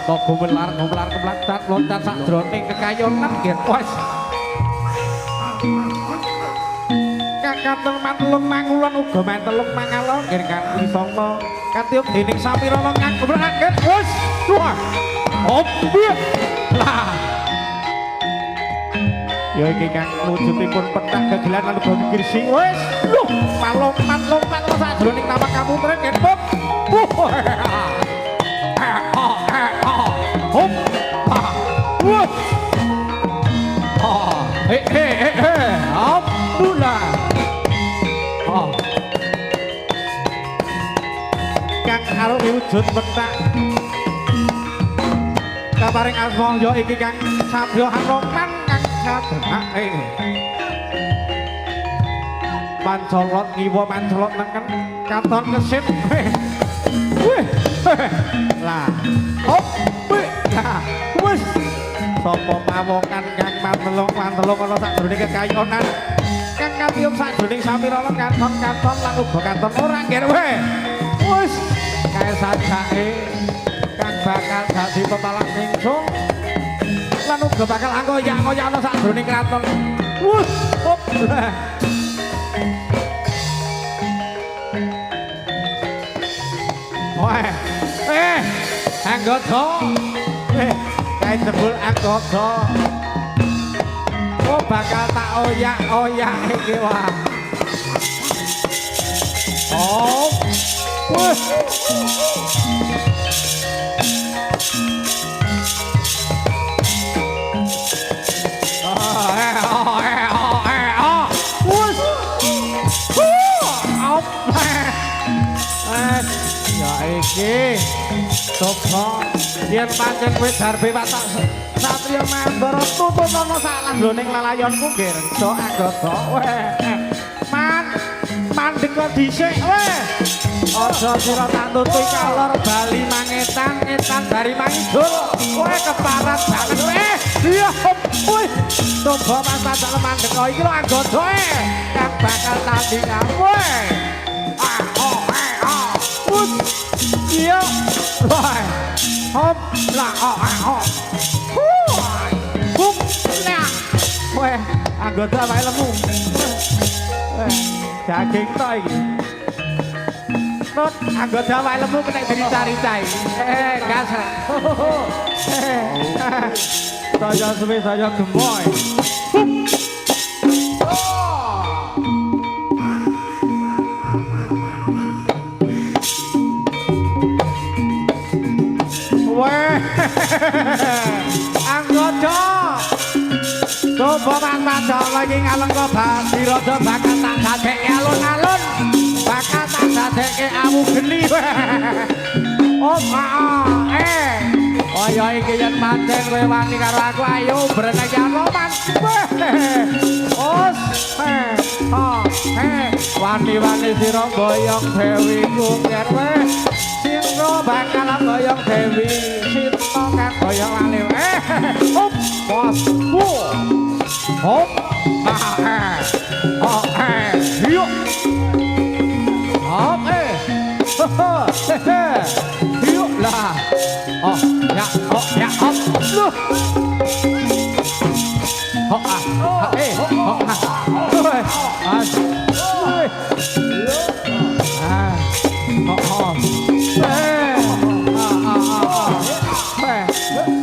Kok gumelar keblaktat loncat sak jroning kekayonan nggih wis. Kakang mantelung mangulon uga mantelung mangalon nggih Kang Wisana katiup dening samirana ngagemaken wis. Wah. Opo. Lah. Ya iki Kang wujudipun petak gagelan lan uga girsing wis. Loh, palompat sak jroning nama kamu tren nggih. Hop, wah, hop, pula, Kang Arung wujud petak, kaparing asma yo iki Kang Sabyo Hanoman Kang sadhake, pancolot ngiwa pancolot neken katon kesit, lah, hop. Nah, wis sapa pawokan Kang mantelung ana sakjroning kekayonan Kang katiup sakjroning samirana katon lan uga katon ora nggih we. Wis kae sajake Kang bakal dadi pemalang ningsung lan uga bakal anggoyak-ngoyak ana sakjroning kraton. Wus, hop. Wah. Anggota kae jebul anggota oh bakal tak oyak-oyak iki wah oh wah ya iki coba yen pancen kowe darbe watak satriya mandara tutut ana sak landhoning lalayonku nggih reca anggota mandheka dhisik aja sira tak tutupi kalor bali mangetan dari mangidul kowe keparat banget iya wih coba pas tak mandheka iki lho anggota kang bakal tandingan iya wah hop lah hop hop nah weh anggota wae lemu daging to iki not anggota wae lemu kena dicari-cari gas saya suwe saya gemoy anggota coba mata lagi ngalengko bati rada bakal tak dadekke alun-alun bakal tak dadekke awu geni oh oh ya iki yen pancen kowe wani karo aku ayo brenekan roman wani-wani sira boyong dewi ku nyer sira bakal boyong dewi sira kang boyong wali hop bos hop yuk hop yuk lah oh ya hop lu hop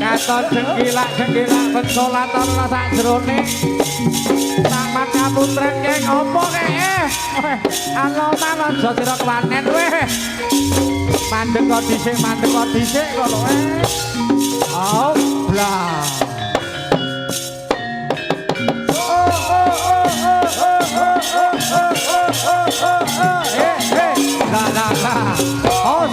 katon jengkilak pensolaton sak jroning taman kaputren keng opo kek anoman aja sira kewanen weh mandek kok dhisik kok lho oh blah la oh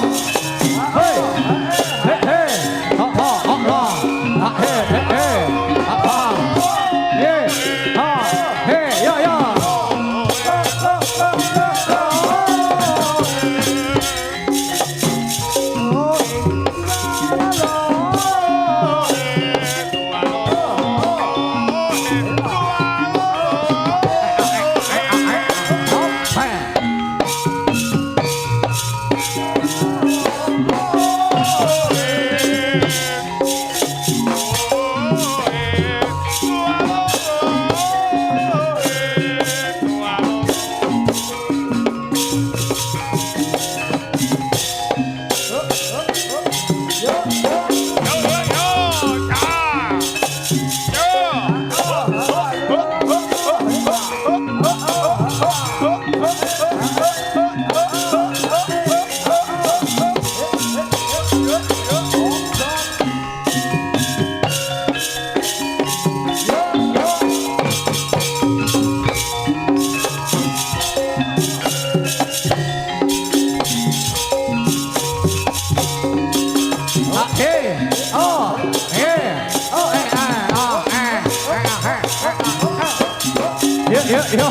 Yo,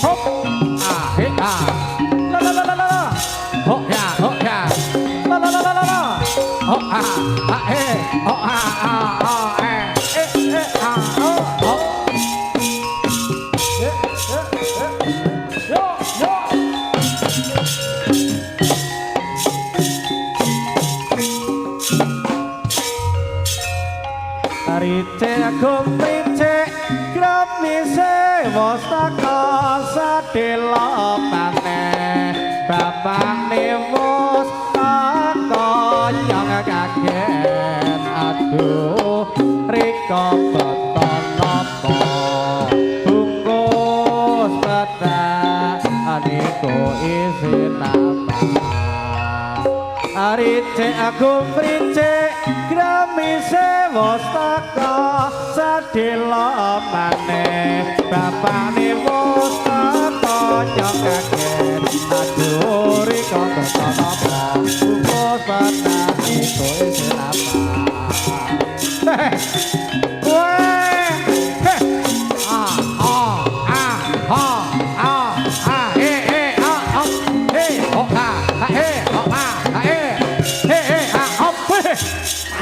hop, hey, la la la la la, hop ya, la la la la la la, hop hey, hop hop, yo, yo. Tarice aku price gramise wastaka sadela maneh bapakne wastaka yang kaget aduh rika beton napa bungkus petak aniku isin apa arice aku price gramise wastaka sadela maneh bapakne wastaka nyok kaget aduh rika beton apa bungkus petak iku isin apa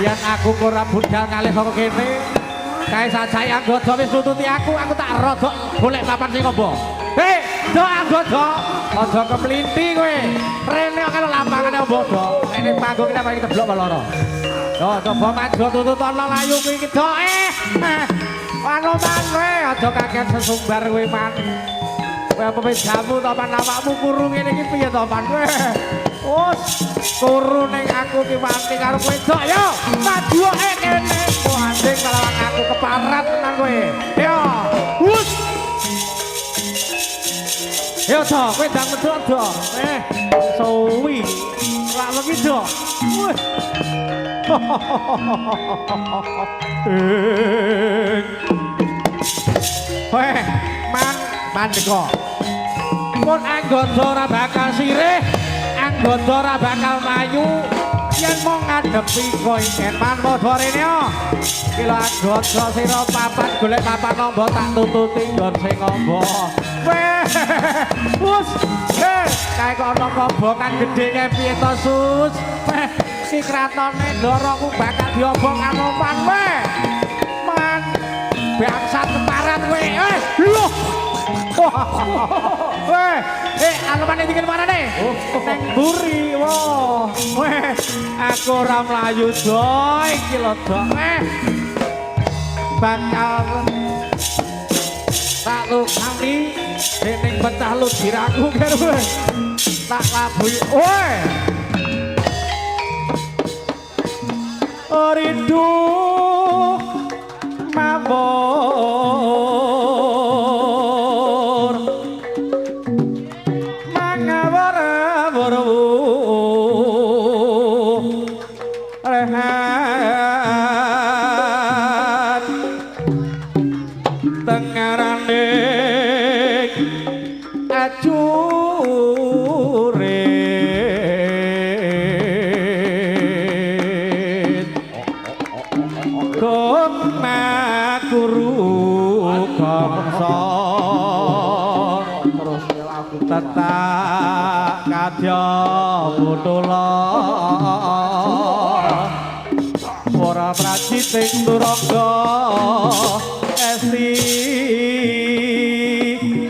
Yen aku ora budal kalih saka kene, kae sajae anggota wis nututi aku tak rodok golek papan sing amba. Hei, do anggota, aja keplinti kowe. Rene karo lapangane amba do. Nek panggung kita paling keblok loro. Yo coba maju tututono layu kuwi iki do anu man kowe aja kaget sesumbar kowe man. Kowe apa wis jamu to pan awakmu kurung ngene iki piye to pan kowe? Wes turu ning aku ki mati karo kowe dok yo. Maju kene kuanding kelawan aku keparat nang kowe. Yo. Wes. Yo to kowe ndang medhok do. Suwi. Lak legi do. Wes. Weh, man kok. Pun anggota ora bakal sirih. Anggota ora bakal mayu yen mau ngadepi kowe man padha rene yo. Iki lho anggota sira papan golek papan nombo tak tututi nggon sing ngombo. Wes, kae kok ana kobongan gedhe kae piye to sus? Si kratone ndoroku bakal diobong karo man man. Bangsat keparat kowe. Lho. Alumane dikene manane? Neng mburi. Wah. Aku ora mlayu do iki lho, Dok. Bakal tak lukani dening pecah ludiraku karo tak labui. Woi. Rindu mabur mangawara-wara rehat tengarane acure guru bangsa terus aku tetak kadya putula ora prajiting turangga esti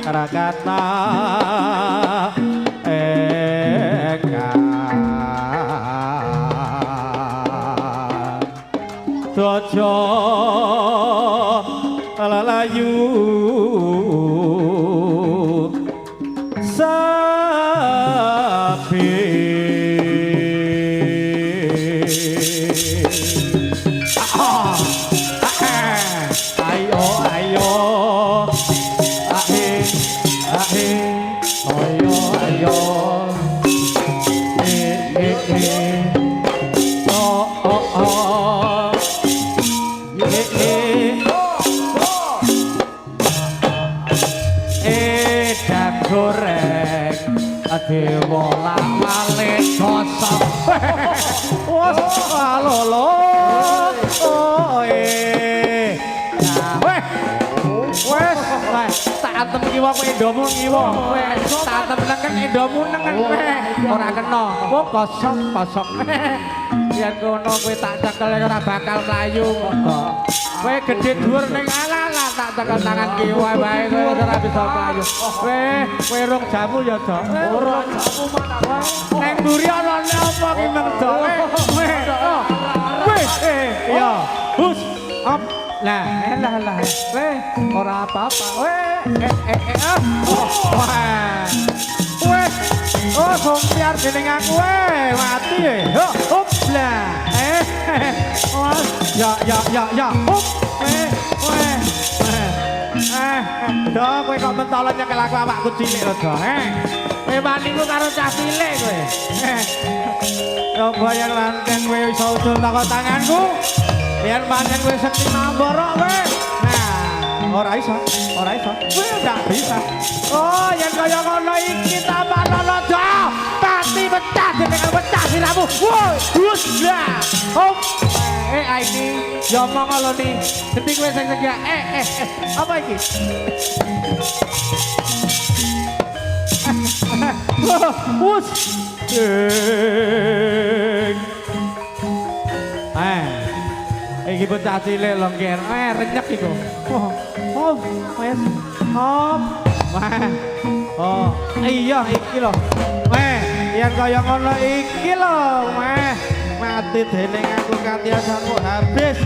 rakata dojo lalayu sapi ayo ayo ahe ahe ayo ayo oh oh oh dan goreng dewa walik gosok wah lolo wes tak antem kiwa kowe endomu kiwa tak antem nengken endomu nengen ora kena kok kosok yen kono kowe tak cekel ora bakal mlayu kowe gedhe dhuwur ning ala tak cekel tangan kiwa wae kowe ora bisa mlayu kowe rong jamu ya Dok ora jamu mana ning mburi ana apa ki Mang Dok wis ya hus up lah weh ora apa-apa weh oh sompiar dening aku mati hop lah ya hop Dok kowe kok mentolo nyekel aku awakku cilik lho Dok kowe maniku karo cah cilik kowe coba yang lanteng kowe iso usul teko tanganku yen pancen kowe sekti namborok kowe nah ora iso kowe ndak bisa oh yen kaya ngono iki tapanono Dok pasti pecah dening pecah siramu woi hus lah hop ini ya omong lho nih gede kowe sing segak apa iki wus iki bocah cilik longger renyek iku hop wes hop oh iya iki lho yen kaya ngono iki lho mati dening aku kanthi asaku habis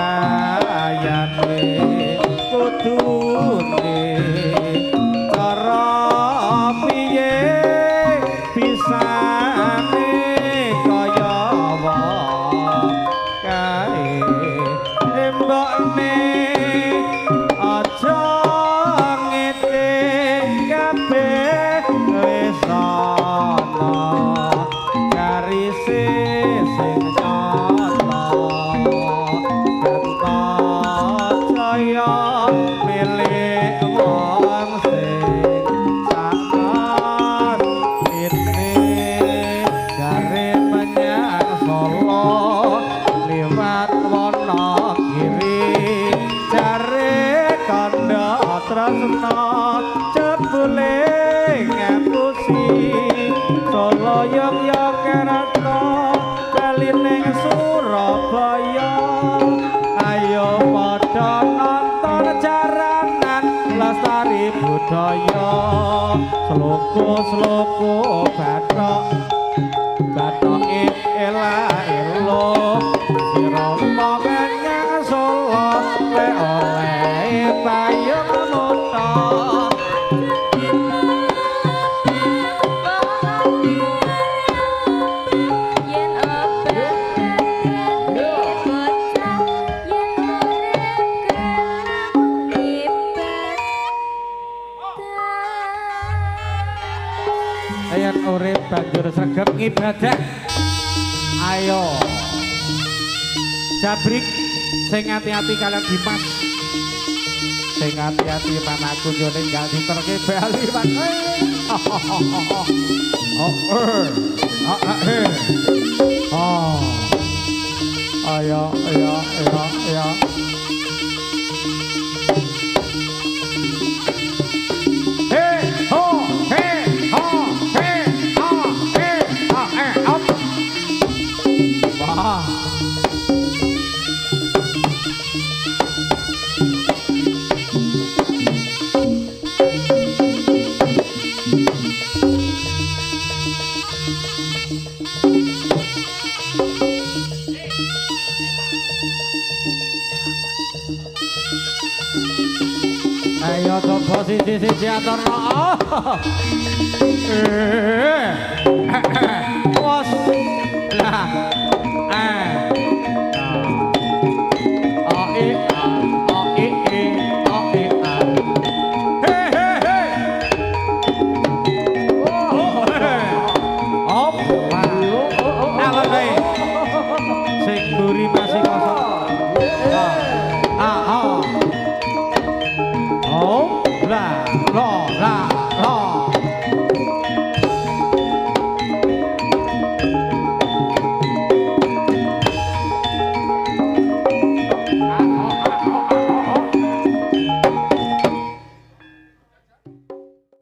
gayane kudune cara piye pisane kaya wae embokne aja ngete kabeh wis ana garise sing nyata kenta jaya milik wong sing sabar ini gare menyang Solo liwat Wonogiri jare kandha tresna jebule ngapusi Solo Yogyakarta bali ning Surabaya ayo padha nonton jaranan lestari budaya sloko-sloko bathok ela-elo sira menyang Solo le oleh payung nota yen urip banjur sregep ngibadah ayo Jabrik sing ati-ati kalian Dimas sing ati-ati manaku yo ninggal diterke bali Mas ayo ayo coba siji aturno wos lah